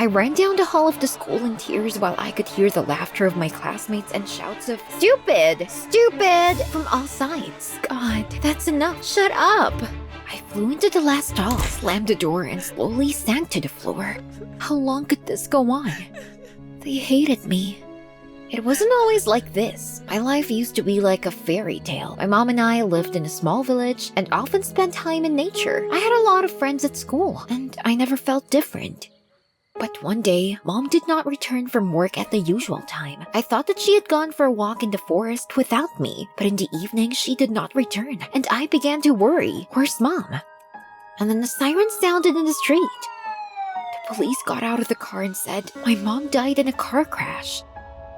I ran down the hall of the school in tears while I could hear the laughter of my classmates and shouts of "Stupid! Stupid!" from all sides. God, that's enough. Shut up! I flew into the last stall, slammed the door, and slowly sank to the floor. How long could this go on? They hated me. It wasn't always like this. My life used to be like a fairy tale. My mom and I lived in a small village and often spent time in nature. I had a lot of friends at school, and I never felt different. But one day, Mom did not return from work at the usual time. I thought that she had gone for a walk in the forest without me, but in the evening she did not return, and I began to worry. Where's Mom? And then the siren sounded in the street. The police got out of the car and said, "My mom died in a car crash."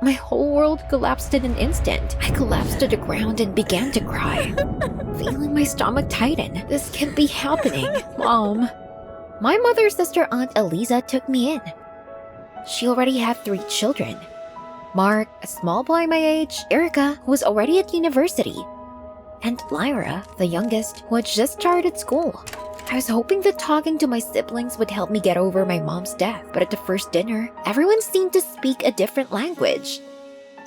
My whole world collapsed in an instant. I collapsed to the ground and began to cry, feeling my stomach tighten. This can't be happening. Mom. My mother's sister Aunt Eliza took me in. She already had 3 children. Mark, a small boy my age, Erica, who was already at university, and Lyra, the youngest, who had just started school. I was hoping that talking to my siblings would help me get over my mom's death, but at the first dinner, everyone seemed to speak a different language.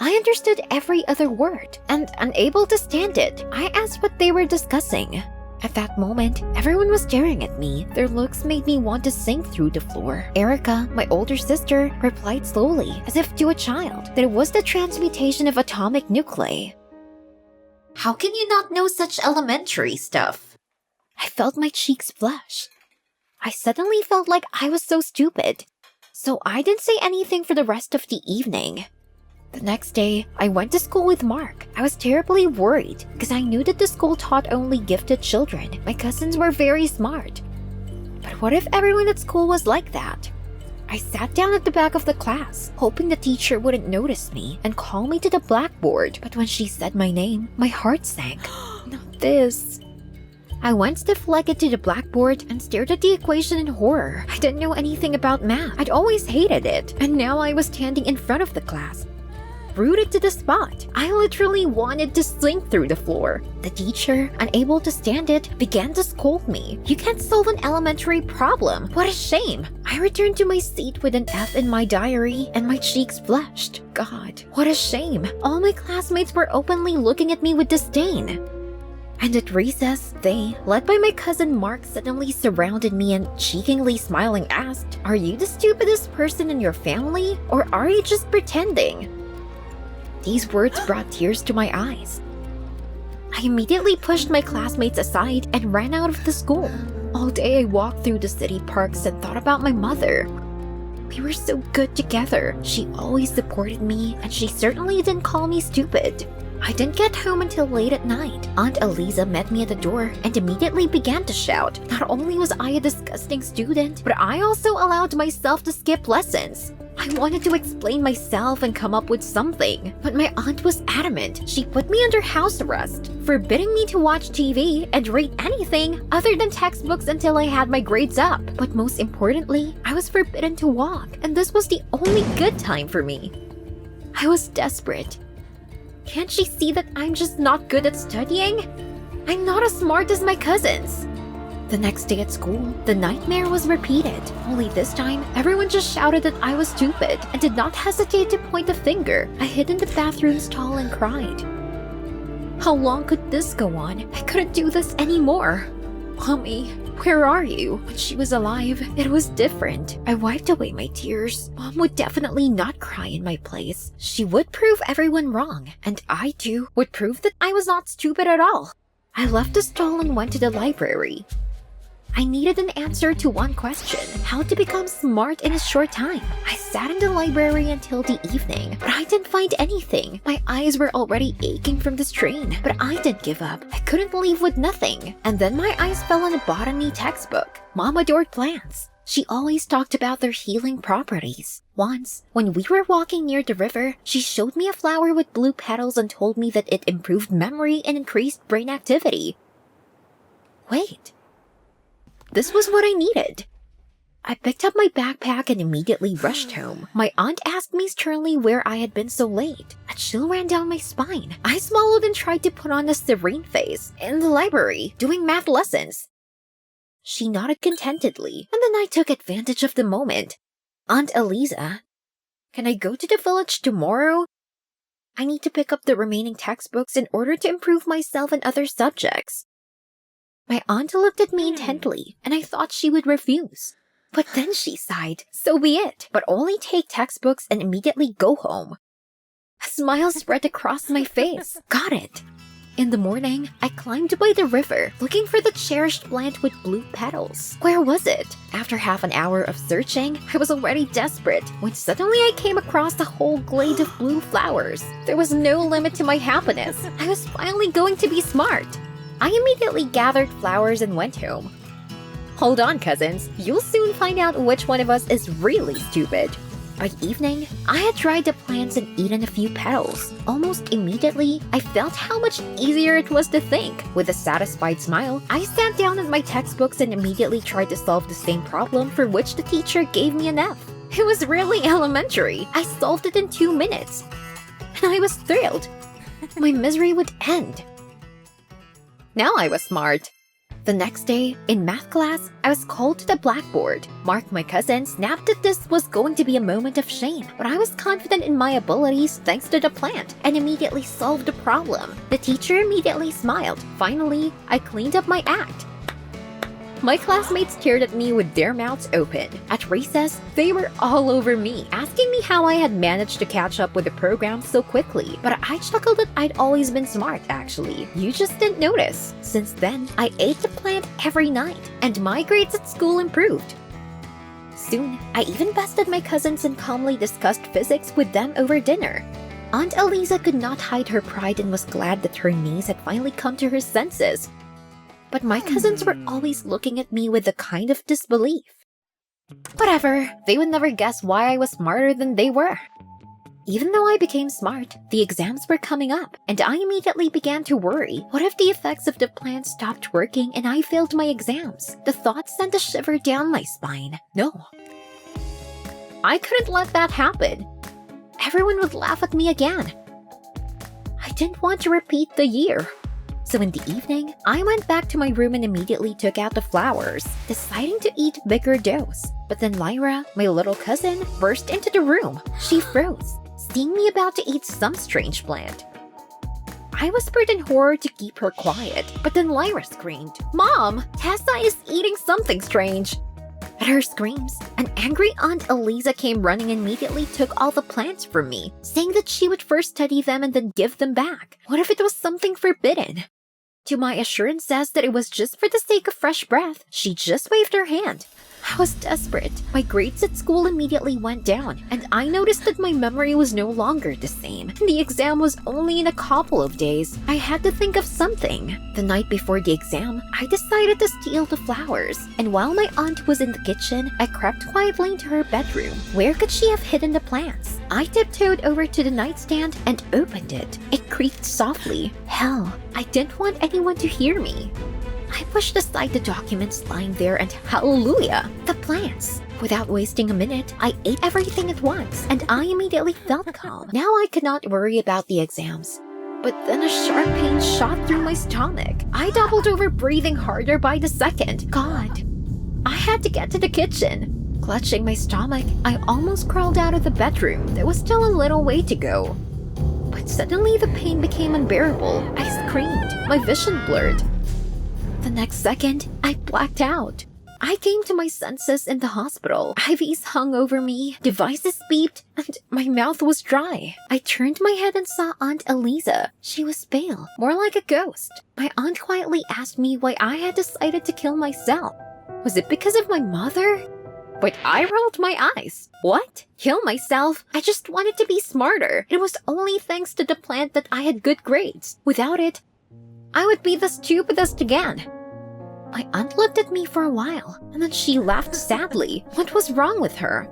I understood every other word, and unable to stand it, I asked what they were discussing. At that moment, everyone was staring at me. Their looks made me want to sink through the floor. Erica, my older sister, replied slowly, as if to a child, that it was the transmutation of atomic nuclei. How can you not know such elementary stuff? I felt my cheeks flush. I suddenly felt like I was so stupid. So I didn't say anything for the rest of the evening. The next day, I went to school with Mark. I was terribly worried because I knew that the school taught only gifted children. My cousins were very smart. But what if everyone at school was like that? I sat down at the back of the class, hoping the teacher wouldn't notice me and call me to the blackboard. But when she said my name, my heart sank. Not this. I went stiff-legged to the blackboard and stared at the equation in horror. I didn't know anything about math. I'd always hated it. And now I was standing in front of the class, rooted to the spot. I literally wanted to sink through the floor. The teacher, unable to stand it, began to scold me. "You can't solve an elementary problem. What a shame." I returned to my seat with an F in my diary and my cheeks flushed. God, what a shame. All my classmates were openly looking at me with disdain. And at recess, they, led by my cousin Mark, suddenly surrounded me and, cheekily smiling, asked, "Are you the stupidest person in your family, or are you just pretending?" These words brought tears to my eyes. I immediately pushed my classmates aside and ran out of the school. All day I walked through the city parks and thought about my mother. We were so good together. She always supported me, and she certainly didn't call me stupid. I didn't get home until late at night. Aunt Eliza met me at the door and immediately began to shout. Not only was I a disgusting student, but I also allowed myself to skip lessons. I wanted to explain myself and come up with something, but my aunt was adamant. She put me under house arrest, forbidding me to watch TV and read anything other than textbooks until I had my grades up. But most importantly, I was forbidden to walk, and this was the only good time for me. I was desperate. Can't she see that I'm just not good at studying? I'm not as smart as my cousins. The next day at school, the nightmare was repeated. Only this time, everyone just shouted that I was stupid and did not hesitate to point a finger. I hid in the bathroom stall and cried. How long could this go on? I couldn't do this anymore. Mommy, where are you? When she was alive, it was different. I wiped away my tears. Mom would definitely not cry in my place. She would prove everyone wrong, and I too would prove that I was not stupid at all. I left the stall and went to the library. I needed an answer to one question: how to become smart in a short time. I sat in the library until the evening, but I didn't find anything. My eyes were already aching from the strain, but I didn't give up. I couldn't leave with nothing. And then my eyes fell on a botany textbook. Mom adored plants. She always talked about their healing properties. Once, when we were walking near the river, she showed me a flower with blue petals and told me that it improved memory and increased brain activity. Wait. This was what I needed. I picked up my backpack and immediately rushed home. My aunt asked me sternly where I had been so late. A chill ran down my spine. I swallowed and tried to put on a serene face. In the library, doing math lessons. She nodded contentedly, and then I took advantage of the moment. Aunt Eliza, can I go to the village tomorrow? I need to pick up the remaining textbooks in order to improve myself in other subjects. My aunt looked at me intently, and I thought she would refuse. But then she sighed, so be it, but only take textbooks and immediately go home. A smile spread across my face. Got it. In the morning, I climbed by the river, looking for the cherished plant with blue petals. Where was it? After half an hour of searching, I was already desperate when suddenly I came across a whole glade of blue flowers. There was no limit to my happiness. I was finally going to be smart. I immediately gathered flowers and went home. Hold on, cousins. You'll soon find out which one of us is really stupid. By evening, I had dried the plants and eaten a few petals. Almost immediately, I felt how much easier it was to think. With a satisfied smile, I sat down at my textbooks and immediately tried to solve the same problem for which the teacher gave me an F. It was really elementary. I solved it in 2 minutes. And I was thrilled. My misery would end. Now I was smart. The next day, in math class, I was called to the blackboard. Mark, my cousin, snapped that this was going to be a moment of shame, but I was confident in my abilities thanks to the plant and immediately solved the problem. The teacher immediately smiled. Finally, I cleaned up my act. My classmates stared at me with their mouths open. At recess, they were all over me, asking me how I had managed to catch up with the program so quickly. But I chuckled that I'd always been smart, actually. You just didn't notice. Since then, I ate the plant every night, and my grades at school improved. Soon, I even bested my cousins and calmly discussed physics with them over dinner. Aunt Eliza could not hide her pride and was glad that her niece had finally come to her senses. But my cousins were always looking at me with a kind of disbelief. Whatever, they would never guess why I was smarter than they were. Even though I became smart, the exams were coming up, and I immediately began to worry. What if the effects of the plant stopped working and I failed my exams? The thought sent a shiver down my spine. No. I couldn't let that happen. Everyone would laugh at me again. I didn't want to repeat the year. So in the evening, I went back to my room and immediately took out the flowers, deciding to eat a bigger dose. But then Lyra, my little cousin, burst into the room. She froze, seeing me about to eat some strange plant. I whispered in horror to keep her quiet, but then Lyra screamed, "Mom, Tessa is eating something strange!" At her screams, an angry Aunt Eliza came running and immediately took all the plants from me, saying that she would first study them and then give them back. What if it was something forbidden? To my assurances that it was just for the sake of fresh breath, she just waved her hand. I was desperate. My grades at school immediately went down, and I noticed that my memory was no longer the same. The exam was only in a couple of days. I had to think of something. The night before the exam, I decided to steal the flowers, and while my aunt was in the kitchen, I crept quietly into her bedroom. Where could she have hidden the plants? I tiptoed over to the nightstand and opened it. It creaked softly. Hell, I didn't want anyone to hear me. I pushed aside the documents lying there and hallelujah, the plants. Without wasting a minute, I ate everything at once, and I immediately felt calm. Now I could not worry about the exams. But then a sharp pain shot through my stomach. I doubled over, breathing harder by the second. God, I had to get to the kitchen. Clutching my stomach, I almost crawled out of the bedroom. There was still a little way to go. But suddenly the pain became unbearable. I screamed, my vision blurred. The next second, I blacked out. I came to my senses in the hospital. IVs hung over me, devices beeped, and my mouth was dry. I turned my head and saw Aunt Eliza. She was pale, more like a ghost. My aunt quietly asked me why I had decided to kill myself. Was it because of my mother? But I rolled my eyes. What? Kill myself? I just wanted to be smarter. It was only thanks to the plant that I had good grades. Without it, I would be the stupidest again. My aunt looked at me for a while, and then she laughed sadly. What was wrong with her?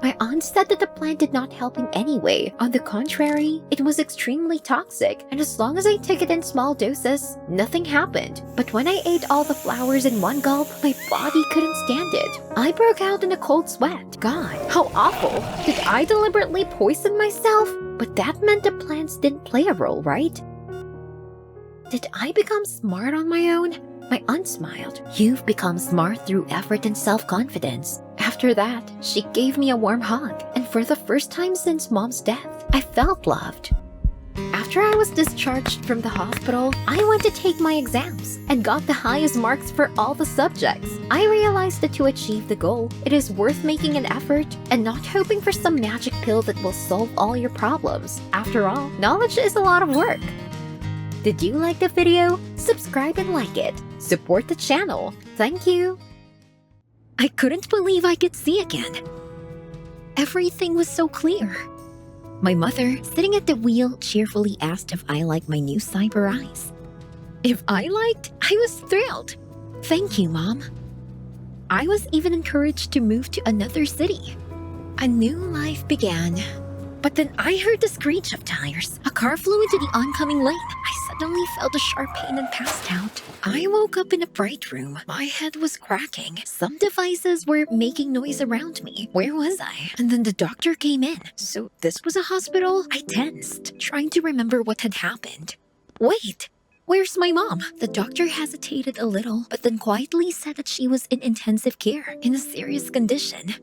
My aunt said that the plant did not help in any way. On the contrary, it was extremely toxic, and as long as I took it in small doses, nothing happened. But when I ate all the flowers in one gulp, my body couldn't stand it. I broke out in a cold sweat. God, how awful. Did I deliberately poison myself? But that meant the plants didn't play a role, right? Did I become smart on my own? My aunt smiled. You've become smart through effort and self-confidence. After that, she gave me a warm hug, and for the first time since Mom's death, I felt loved. After I was discharged from the hospital, I went to take my exams and got the highest marks for all the subjects. I realized that to achieve the goal, it is worth making an effort and not hoping for some magic pill that will solve all your problems. After all, knowledge is a lot of work. Did you like the video? Subscribe and like it. Support the channel. Thank you. I couldn't believe I could see again. Everything was so clear. My mother, sitting at the wheel, cheerfully asked if I liked my new cyber eyes. If I liked, I was thrilled. Thank you, Mom. I was even encouraged to move to another city. A new life began. But then I heard the screech of tires. A car flew into the oncoming lane. I suddenly felt a sharp pain and passed out. I woke up in a bright room. My head was cracking. Some devices were making noise around me. Where was I? And then the doctor came in. So this was a hospital? I tensed, trying to remember what had happened. Wait! Where's my mom? The doctor hesitated a little, but then quietly said that she was in intensive care, in a serious condition.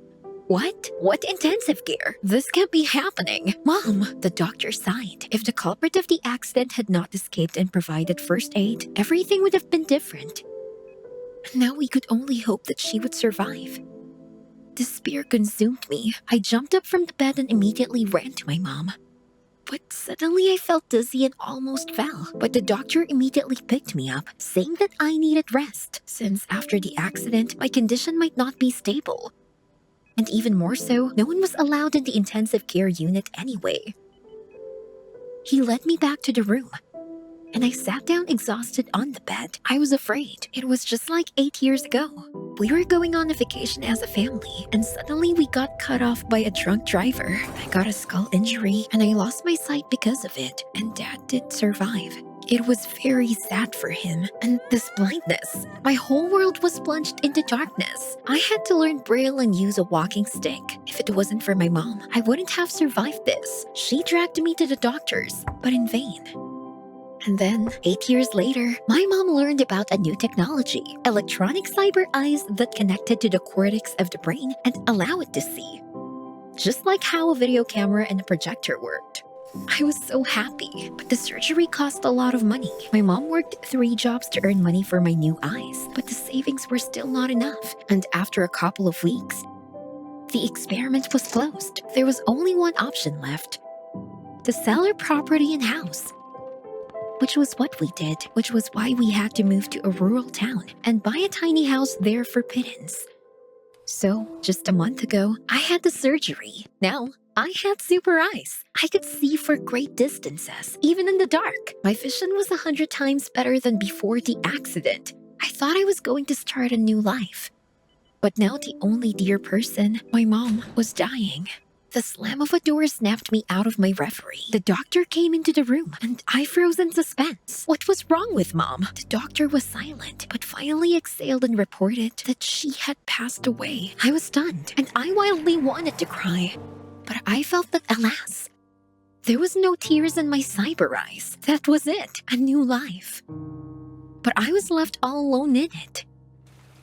What? What intensive care? This can't be happening. Mom, the doctor sighed. If the culprit of the accident had not escaped and provided first aid, everything would have been different. Now we could only hope that she would survive. Despair consumed me. I jumped up from the bed and immediately ran to my mom. But suddenly I felt dizzy and almost fell. But the doctor immediately picked me up, saying that I needed rest, since after the accident, my condition might not be stable. And even more so, no one was allowed in the intensive care unit anyway. He led me back to the room, and I sat down exhausted on the bed. I was afraid. It was just like 8 years ago. We were going on a vacation as a family, and suddenly we got cut off by a drunk driver. I got a skull injury, and I lost my sight because of it, and Dad did survive. It was very sad for him, and this blindness. My whole world was plunged into darkness. I had to learn Braille and use a walking stick. If it wasn't for my mom, I wouldn't have survived this. She dragged me to the doctors, but in vain. And then, 8 years later, my mom learned about a new technology, electronic cyber eyes that connected to the cortex of the brain and allow it to see. Just like how a video camera and a projector worked. I was so happy, but the surgery cost a lot of money. My mom worked 3 jobs to earn money for my new eyes, but the savings were still not enough. And after a couple of weeks, the experiment was closed. There was only one option left: to sell our property and house. Which was what we did, which was why we had to move to a rural town and buy a tiny house there for pittance. So, just a month ago, I had the surgery. Now, I had super eyes. I could see for great distances, even in the dark. My vision was 100 times better than before the accident. I thought I was going to start a new life. But now the only dear person, my mom, was dying. The slam of a door snapped me out of my reverie. The doctor came into the room, and I froze in suspense. What was wrong with Mom? The doctor was silent, but finally exhaled and reported that she had passed away. I was stunned, and I wildly wanted to cry. But I felt that, alas, there was no tears in my cyber eyes. That was it, a new life. But I was left all alone in it.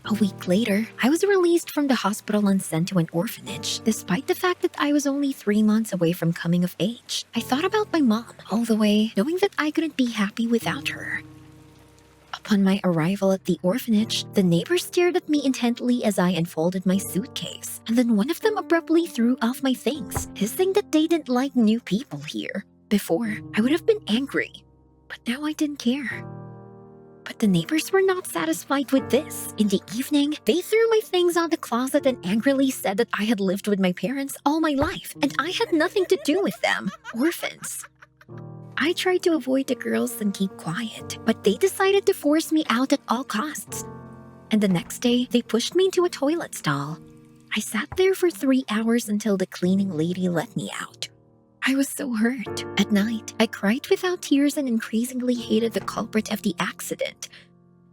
A week later, I was released from the hospital and sent to an orphanage. Despite the fact that I was only 3 months away from coming of age, I thought about my mom all the way, knowing that I couldn't be happy without her. Upon my arrival at the orphanage, the neighbors stared at me intently as I unfolded my suitcase, and then one of them abruptly threw off my things, hissing that they didn't like new people here. Before, I would have been angry, but now I didn't care. But the neighbors were not satisfied with this. In the evening, they threw my things on the closet and angrily said that I had lived with my parents all my life, and I had nothing to do with them. Orphans. I tried to avoid the girls and keep quiet, but they decided to force me out at all costs. And the next day, they pushed me into a toilet stall. I sat there for 3 hours until the cleaning lady let me out. I was so hurt. At night, I cried without tears and increasingly hated the culprit of the accident.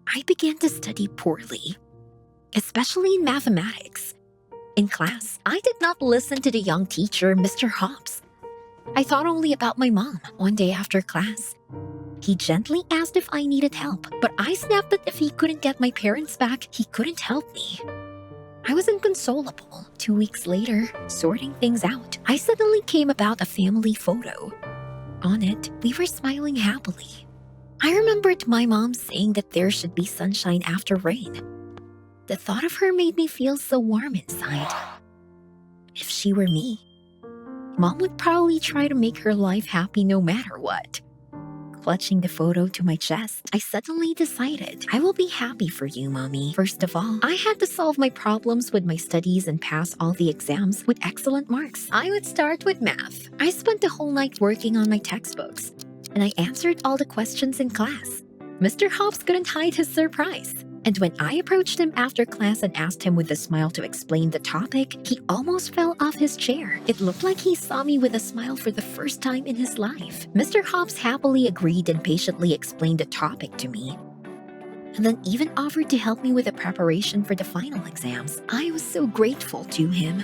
I began to study poorly, especially in mathematics. In class, I did not listen to the young teacher, Mr. Hobbs. I thought only about my mom. One day after class, he gently asked if I needed help, but I snapped that if he couldn't get my parents back, he couldn't help me. I was inconsolable. 2 weeks later, sorting things out, I suddenly came about a family photo. On it, we were smiling happily. I remembered my mom saying that there should be sunshine after rain. The thought of her made me feel so warm inside. If she were me, Mom would probably try to make her life happy no matter what. Clutching the photo to my chest, I suddenly decided I will be happy for you, Mommy. First of all, I had to solve my problems with my studies and pass all the exams with excellent marks. I would start with math. I spent the whole night working on my textbooks, and I answered all the questions in class. Mr. Hobbs couldn't hide his surprise. And when I approached him after class and asked him with a smile to explain the topic, he almost fell off his chair. It looked like he saw me with a smile for the first time in his life. Mr. Hobbs happily agreed and patiently explained the topic to me, and then even offered to help me with the preparation for the final exams. I was so grateful to him.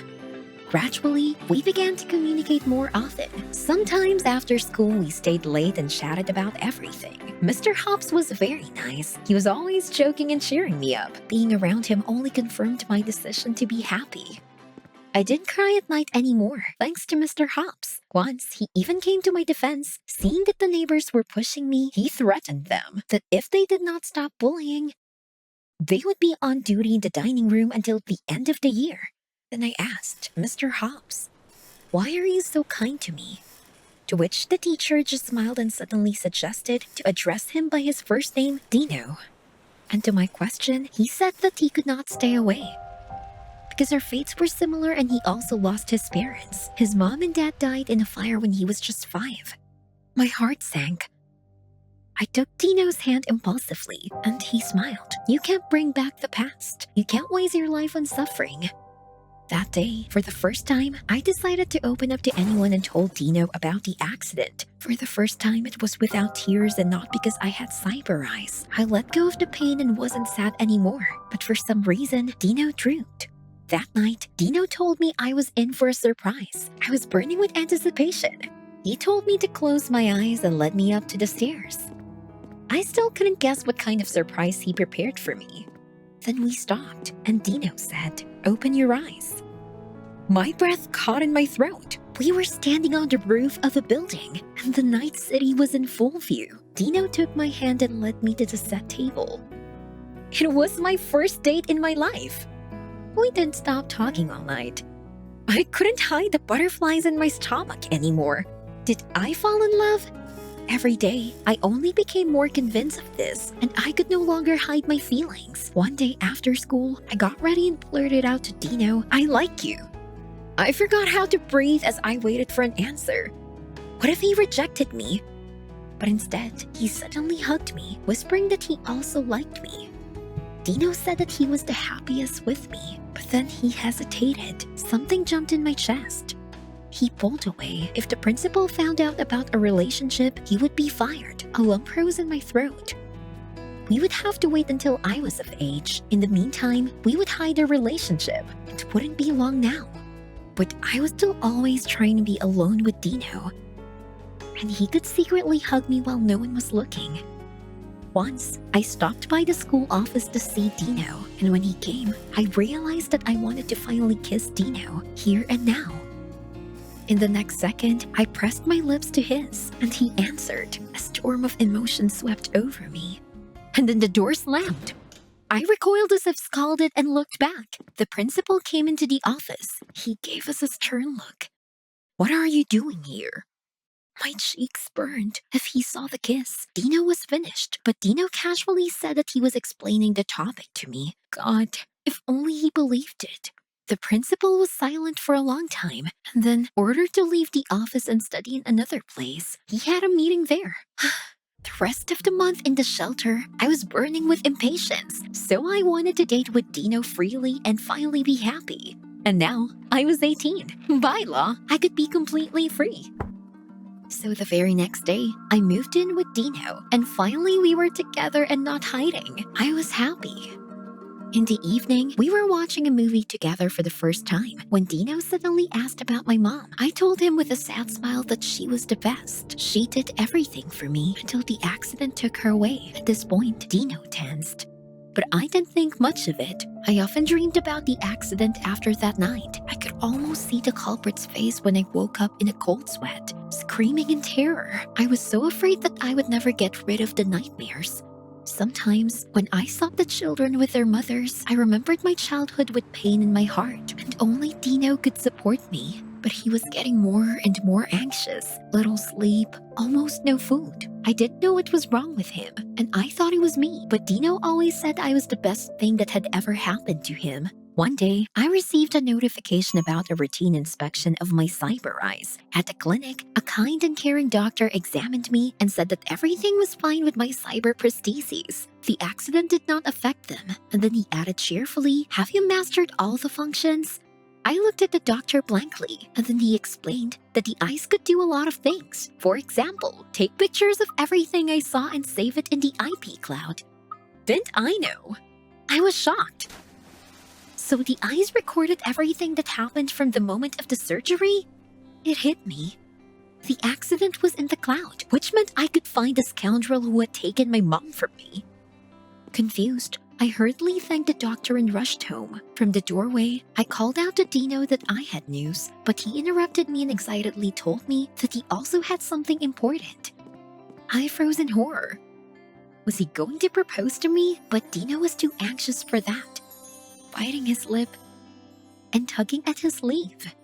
Gradually, we began to communicate more often. Sometimes after school, we stayed late and chatted about everything. Mr. Hobbs was very nice. He was always joking and cheering me up. Being around him only confirmed my decision to be happy. I didn't cry at night anymore, thanks to Mr. Hobbs. Once, he even came to my defense. Seeing that the neighbors were pushing me, he threatened them that if they did not stop bullying, they would be on duty in the dining room until the end of the year. Then I asked, Mr. Hobbs, why are you so kind to me? To which the teacher just smiled and suddenly suggested to address him by his first name, Dino. And to my question, he said that he could not stay away because our fates were similar and he also lost his parents. His mom and dad died in a fire when he was just 5. My heart sank. I took Dino's hand impulsively and he smiled. You can't bring back the past. You can't waste your life on suffering. That day, for the first time, I decided to open up to anyone and told Dino about the accident. For the first time, it was without tears and not because I had cyber eyes. I let go of the pain and wasn't sad anymore. But for some reason, Dino drooped. That night, Dino told me I was in for a surprise. I was burning with anticipation. He told me to close my eyes and led me up to the stairs. I still couldn't guess what kind of surprise he prepared for me. Then we stopped, and Dino said, "Open your eyes." My breath caught in my throat. We were standing on the roof of a building, and the night city was in full view. Dino took my hand and led me to the set table. It was my first date in my life. We didn't stop talking all night. I couldn't hide the butterflies in my stomach anymore. Did I fall in love? Every day, I only became more convinced of this, and I could no longer hide my feelings. One day after school, I got ready and blurted out to Dino, "I like you." I forgot how to breathe as I waited for an answer. What if he rejected me? But instead, he suddenly hugged me, whispering that he also liked me. Dino said that he was the happiest with me, but then he hesitated. Something jumped in my chest. He pulled away. If the principal found out about a relationship, he would be fired. A lump rose in my throat. We would have to wait until I was of age. In the meantime, we would hide our relationship. It wouldn't be long now. But I was still always trying to be alone with Dino, and he could secretly hug me while no one was looking. Once, I stopped by the school office to see Dino, and when he came, I realized that I wanted to finally kiss Dino, here and now. In the next second, I pressed my lips to his, and he answered. A storm of emotion swept over me. And then the door slammed. I recoiled as if scalded and looked back. The principal came into the office. He gave us a stern look. "What are you doing here?" My cheeks burned. If he saw the kiss, Dino was finished. But Dino casually said that he was explaining the topic to me. God, if only he believed it. The principal was silent for a long time, and then ordered to leave the office and study in another place. He had a meeting there. The rest of the month in the shelter, I was burning with impatience, so I wanted to date with Dino freely and finally be happy. And now, I was 18. By law, I could be completely free. So the very next day, I moved in with Dino, and finally we were together and not hiding. I was happy. In the evening, we were watching a movie together for the first time when Dino suddenly asked about my mom. I told him with a sad smile that she was the best. She did everything for me until the accident took her away. At this point, Dino tensed. But I didn't think much of it. I often dreamed about the accident after that night. I could almost see the culprit's face when I woke up in a cold sweat, screaming in terror. I was so afraid that I would never get rid of the nightmares. Sometimes, when I saw the children with their mothers, I remembered my childhood with pain in my heart, and only Dino could support me. But he was getting more and more anxious. Little sleep, almost no food. I didn't know what was wrong with him, and I thought it was me. But Dino always said I was the best thing that had ever happened to him. One day, I received a notification about a routine inspection of my cyber eyes. At the clinic, a kind and caring doctor examined me and said that everything was fine with my cyber prostheses. The accident did not affect them. And then he added cheerfully, "Have you mastered all the functions?" I looked at the doctor blankly, and then he explained that the eyes could do a lot of things. For example, take pictures of everything I saw and save it in the IP cloud. Didn't I know? I was shocked. So the eyes recorded everything that happened from the moment of the surgery? It hit me. The accident was in the cloud, which meant I could find the scoundrel who had taken my mom from me. Confused, I hurriedly thanked the doctor and rushed home. From the doorway, I called out to Dino that I had news, but he interrupted me and excitedly told me that he also had something important. I froze in horror. Was he going to propose to me? But Dino was too anxious for that, biting his lip and tugging at his sleeve.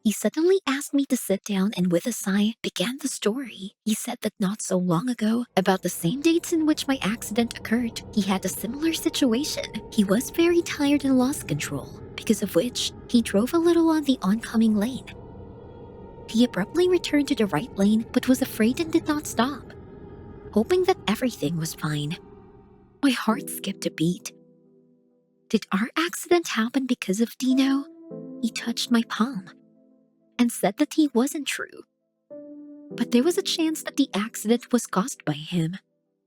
He suddenly asked me to sit down and with a sigh began the story. He said that not so long ago, about the same dates in which my accident occurred, he had a similar situation. He was very tired and lost control, because of which he drove a little on the oncoming lane. He abruptly returned to the right lane but was afraid and did not stop, hoping that everything was fine. My heart skipped a beat. Did our accident happen because of Dino? He touched my palm and said that he wasn't true. But there was a chance that the accident was caused by him.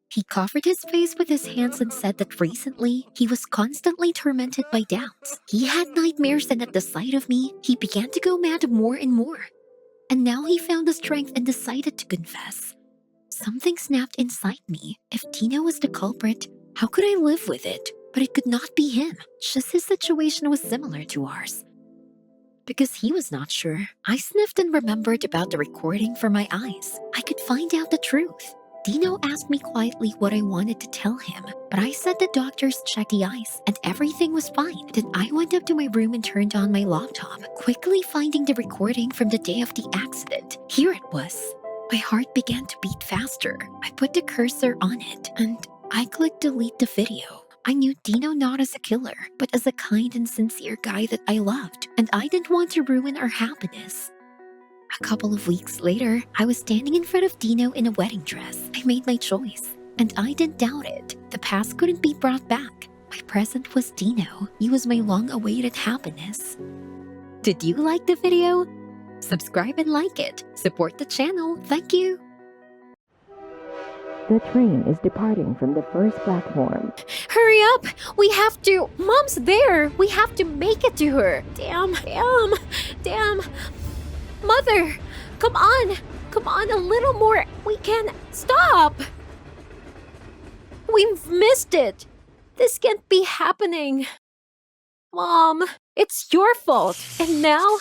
He covered his face with his hands and said that recently he was constantly tormented by doubts. He had nightmares, and at the sight of me, he began to go mad more and more. And now he found the strength and decided to confess. Something snapped inside me. If Dino was the culprit, how could I live with it? But it could not be him. Just his situation was similar to ours. Because he was not sure, I sniffed and remembered about the recording for my eyes. I could find out the truth. Dino asked me quietly what I wanted to tell him, but I said the doctors checked the eyes and everything was fine. Then I went up to my room and turned on my laptop, quickly finding the recording from the day of the accident. Here it was. My heart began to beat faster. I put the cursor on it and I clicked delete the video. I knew Dino not as a killer, but as a kind and sincere guy that I loved, and I didn't want to ruin our happiness. A couple of weeks later, I was standing in front of Dino in a wedding dress. I made my choice, and I didn't doubt it. The past couldn't be brought back. My present was Dino. He was my long-awaited happiness. Did you like the video? Subscribe and like it. Support the channel. Thank you. The train is departing from the first platform. Hurry up! We have to. Mom's there! We have to make it to her! Damn. Mother! Come on, a little more! We can. Stop! We've missed it! This can't be happening! Mom, it's your fault! And now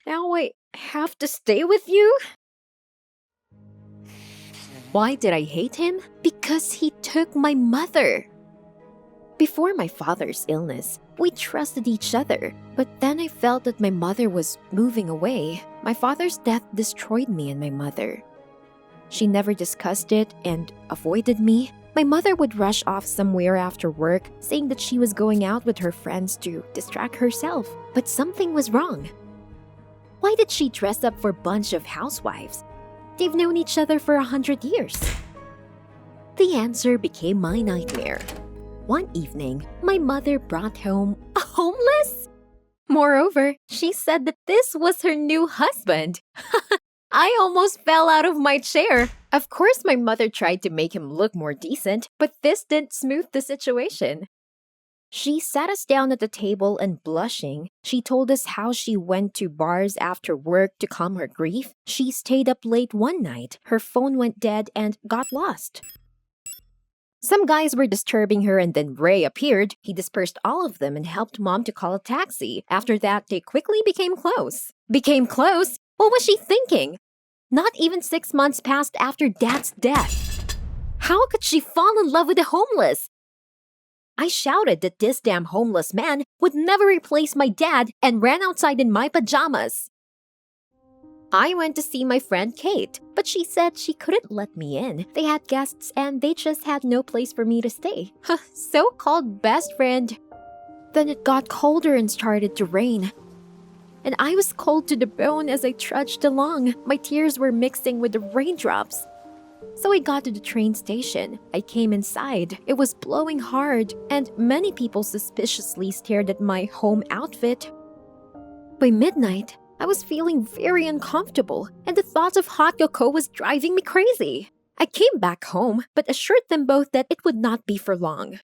I have to stay with you? Why did I hate him? Because he took my mother. Before my father's illness, we trusted each other. But then I felt that my mother was moving away. My father's death destroyed me and my mother. She never discussed it and avoided me. My mother would rush off somewhere after work, saying that she was going out with her friends to distract herself. But something was wrong. Why did she dress up for a bunch of housewives? They've known each other for 100 years. The answer became my nightmare. One evening, my mother brought home a homeless? Moreover, she said that this was her new husband. I almost fell out of my chair. Of course, my mother tried to make him look more decent, but this didn't smooth the situation. She sat us down at the table and blushing, she told us how she went to bars after work to calm her grief. She stayed up late one night, her phone went dead and got lost. Some guys were disturbing her and then Ray appeared. He dispersed all of them and helped Mom to call a taxi. After that, they quickly became close. Became close? What was she thinking? Not even 6 months passed after Dad's death. How could she fall in love with the homeless? I shouted that this damn homeless man would never replace my dad and ran outside in my pajamas. I went to see my friend Kate, but she said she couldn't let me in. They had guests and they just had no place for me to stay. So-called best friend. Then it got colder and started to rain. And I was cold to the bone as I trudged along. My tears were mixing with the raindrops. So I got to the train station. I came inside. It was blowing hard, and many people suspiciously stared at my home outfit. By midnight, I was feeling very uncomfortable, and the thought of hot cocoa was driving me crazy. I came back home, but assured them both that it would not be for long.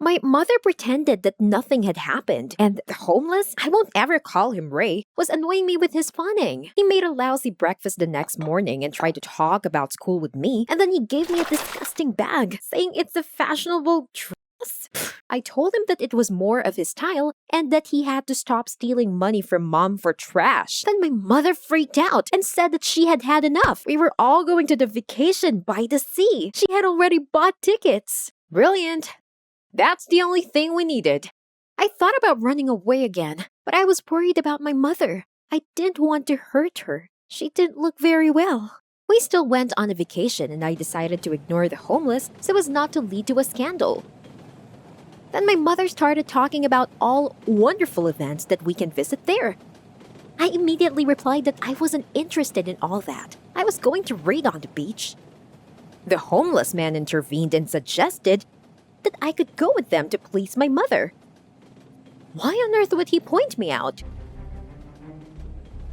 My mother pretended that nothing had happened, and the homeless, I won't ever call him Ray, was annoying me with his fawning. He made a lousy breakfast the next morning and tried to talk about school with me, and then he gave me a disgusting bag, saying it's a fashionable dress. I told him that it was more of his style, and that he had to stop stealing money from Mom for trash. Then my mother freaked out and said that she had had enough. We were all going to the vacation by the sea. She had already bought tickets. Brilliant. That's the only thing we needed. I thought about running away again, but I was worried about my mother. I didn't want to hurt her. She didn't look very well. We still went on a vacation and I decided to ignore the homeless so as not to lead to a scandal. Then my mother started talking about all wonderful events that we can visit there. I immediately replied that I wasn't interested in all that. I was going to read on the beach. The homeless man intervened and suggested that I could go with them to please my mother. Why on earth would he point me out?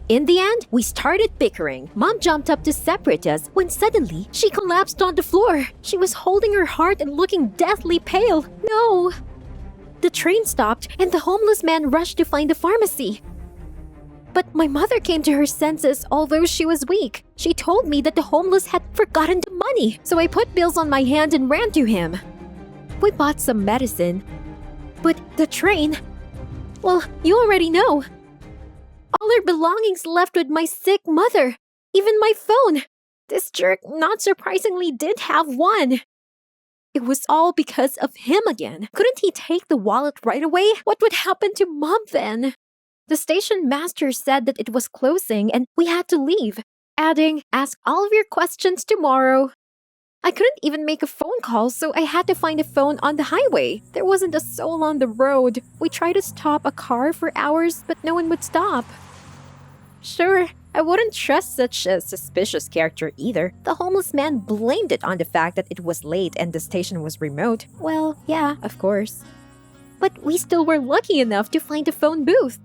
In the end, we started bickering. Mom jumped up to separate us when suddenly she collapsed on the floor. She was holding her heart and looking deathly pale. No! The train stopped and the homeless man rushed to find a pharmacy. But my mother came to her senses, although she was weak. She told me that the homeless had forgotten the money, so I put bills on my hand and ran to him. We bought some medicine, but the train, well, you already know. All our belongings left with my sick mother, even my phone. This jerk, not surprisingly, did have one. It was all because of him again. Couldn't he take the wallet right away? What would happen to Mom then? The station master said that it was closing and we had to leave, adding, "Ask all of your questions tomorrow." I couldn't even make a phone call, so I had to find a phone on the highway. There wasn't a soul on the road. We tried to stop a car for hours, but no one would stop. Sure, I wouldn't trust such a suspicious character either. The homeless man blamed it on the fact that it was late and the station was remote. Well, yeah, of course. But we still were lucky enough to find a phone booth.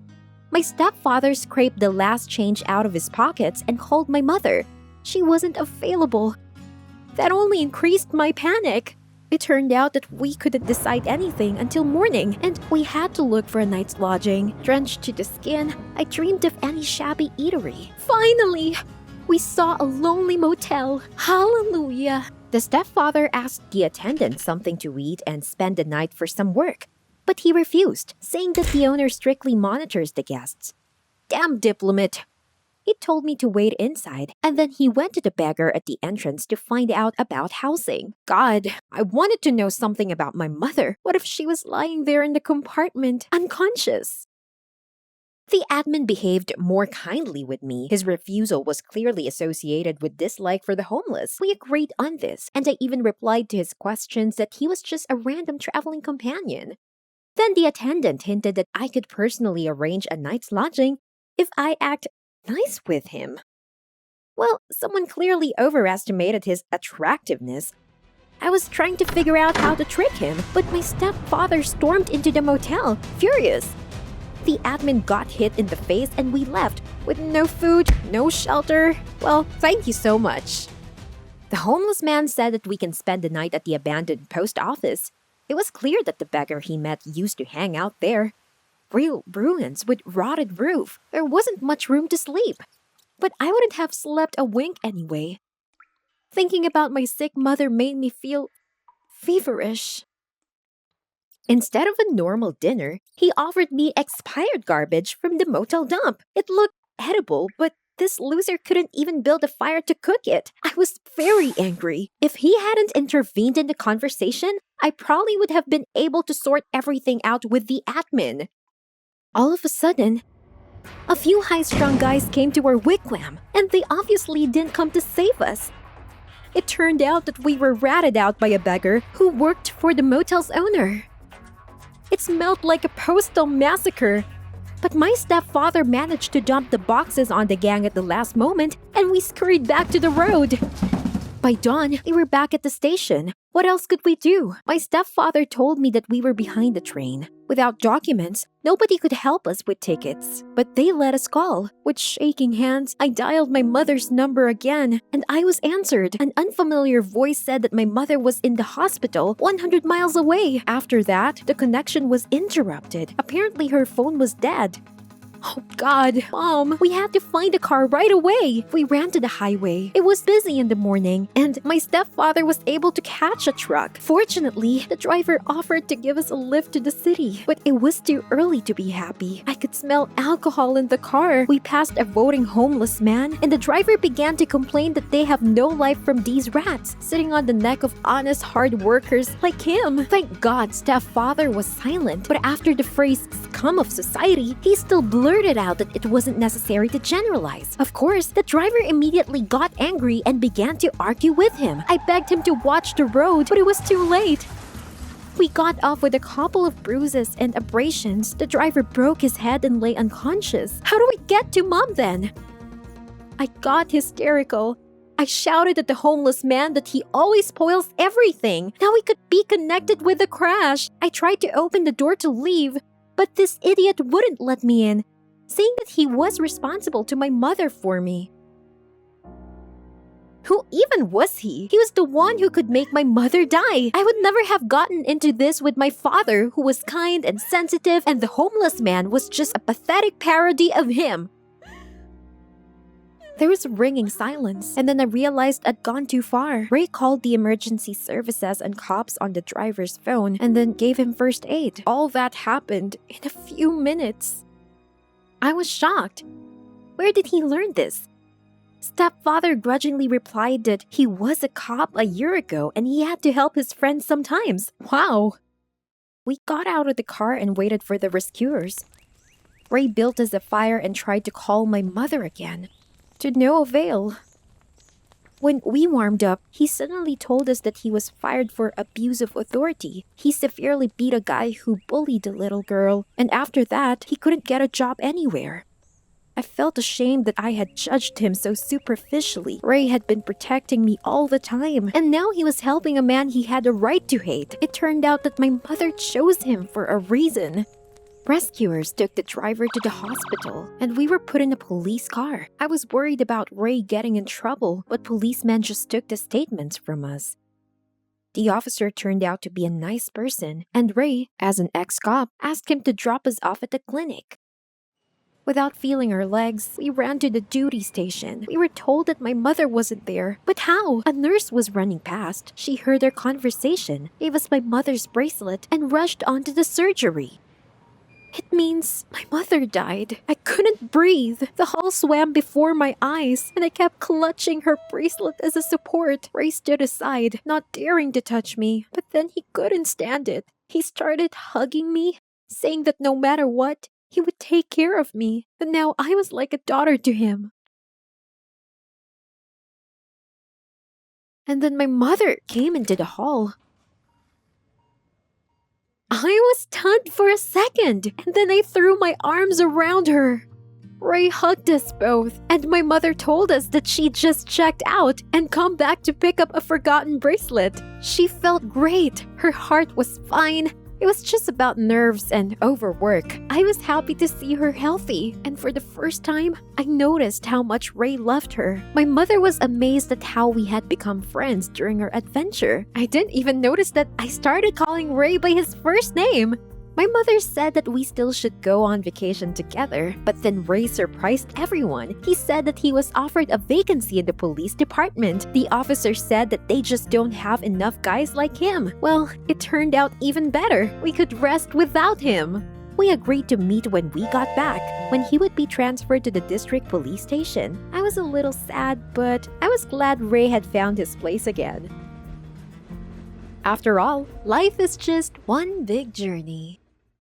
My stepfather scraped the last change out of his pockets and called my mother. She wasn't available. That only increased my panic. It turned out that we couldn't decide anything until morning, and we had to look for a night's lodging. Drenched to the skin, I dreamed of any shabby eatery. Finally, we saw a lonely motel. Hallelujah! The stepfather asked the attendant something to eat and spend the night for some work, but he refused, saying that the owner strictly monitors the guests. Damn diplomat! He told me to wait inside, and then he went to the beggar at the entrance to find out about housing. God, I wanted to know something about my mother. What if she was lying there in the compartment, unconscious? The admin behaved more kindly with me. His refusal was clearly associated with dislike for the homeless. We agreed on this, and I even replied to his questions that he was just a random traveling companion. Then the attendant hinted that I could personally arrange a night's lodging if I act nice with him. Well, someone clearly overestimated his attractiveness. I was trying to figure out how to trick him, but my stepfather stormed into the motel, furious. The admin got hit in the face and we left, with no food, no shelter. Well, thank you so much. The homeless man said that we can spend the night at the abandoned post office. It was clear that the beggar he met used to hang out there. Real ruins with rotted roof. There wasn't much room to sleep. But I wouldn't have slept a wink anyway. Thinking about my sick mother made me feel feverish. Instead of a normal dinner, he offered me expired garbage from the motel dump. It looked edible, but this loser couldn't even build a fire to cook it. I was very angry. If he hadn't intervened in the conversation, I probably would have been able to sort everything out with the admin. All of a sudden, a few high-strung guys came to our wigwam, and they obviously didn't come to save us. It turned out that we were ratted out by a beggar who worked for the motel's owner. It smelled like a postal massacre. But my stepfather managed to dump the boxes on the gang at the last moment, and we scurried back to the road. By dawn, we were back at the station. What else could we do? My stepfather told me that we were behind the train. Without documents, nobody could help us with tickets. But they let us call. With shaking hands, I dialed my mother's number again, and I was answered. An unfamiliar voice said that my mother was in the hospital 100 miles away. After that, the connection was interrupted. Apparently, her phone was dead. Oh God, Mom, we had to find a car right away. We ran to the highway. It was busy in the morning, and my stepfather was able to catch a truck. Fortunately, the driver offered to give us a lift to the city, but it was too early to be happy. I could smell alcohol in the car. We passed a voting homeless man, and the driver began to complain that they have no life from these rats, sitting on the neck of honest, hard workers like him. Thank God, stepfather was silent, but after the phrase scum of society, he still blurted out that it wasn't necessary to generalize. Of course, the driver immediately got angry and began to argue with him. I begged him to watch the road, but it was too late. We got off with a couple of bruises and abrasions. The driver broke his head and lay unconscious. How do we get to Mom then? I got hysterical. I shouted at the homeless man that he always spoils everything. Now we could be connected with the crash. I tried to open the door to leave, but this idiot wouldn't let me in, saying that he was responsible to my mother for me. Who even was he? He was the one who could make my mother die. I would never have gotten into this with my father, who was kind and sensitive, and the homeless man was just a pathetic parody of him. There was a ringing silence, and then I realized I'd gone too far. Ray called the emergency services and cops on the driver's phone and then gave him first aid. All that happened in a few minutes. I was shocked. Where did he learn this? Stepfather grudgingly replied that he was a cop a year ago and he had to help his friends sometimes. Wow. We got out of the car and waited for the rescuers. Ray built us a fire and tried to call my mother again. To no avail. When we warmed up, he suddenly told us that he was fired for abuse of authority. He severely beat a guy who bullied a little girl, and after that, he couldn't get a job anywhere. I felt ashamed that I had judged him so superficially. Ray had been protecting me all the time, and now he was helping a man he had a right to hate. It turned out that my mother chose him for a reason. Rescuers took the driver to the hospital, and we were put in a police car. I was worried about Ray getting in trouble, but policemen just took the statements from us. The officer turned out to be a nice person, and Ray, as an ex-cop, asked him to drop us off at the clinic. Without feeling our legs, we ran to the duty station. We were told that my mother wasn't there. But how? A nurse was running past. She heard our conversation, gave us my mother's bracelet, and rushed on to the surgery. It means my mother died. I couldn't breathe. The hall swam before my eyes, and I kept clutching her bracelet as a support. Ray stood aside, not daring to touch me, but then he couldn't stand it. He started hugging me, saying that no matter what, he would take care of me, and now I was like a daughter to him. And then my mother came into the hall. I was stunned for a second, and then I threw my arms around her. Ray hugged us both, and my mother told us that she'd just checked out and come back to pick up a forgotten bracelet. She felt great. Her heart was fine. It was just about nerves and overwork. I was happy to see her healthy, and for the first time, I noticed how much Ray loved her. My mother was amazed at how we had become friends during our adventure. I didn't even notice that I started calling Ray by his first name. My mother said that we still should go on vacation together, but then Ray surprised everyone. He said that he was offered a vacancy in the police department. The officer said that they just don't have enough guys like him. Well, it turned out even better. We could rest without him. We agreed to meet when we got back, when he would be transferred to the district police station. I was a little sad, but I was glad Ray had found his place again. After all, life is just one big journey.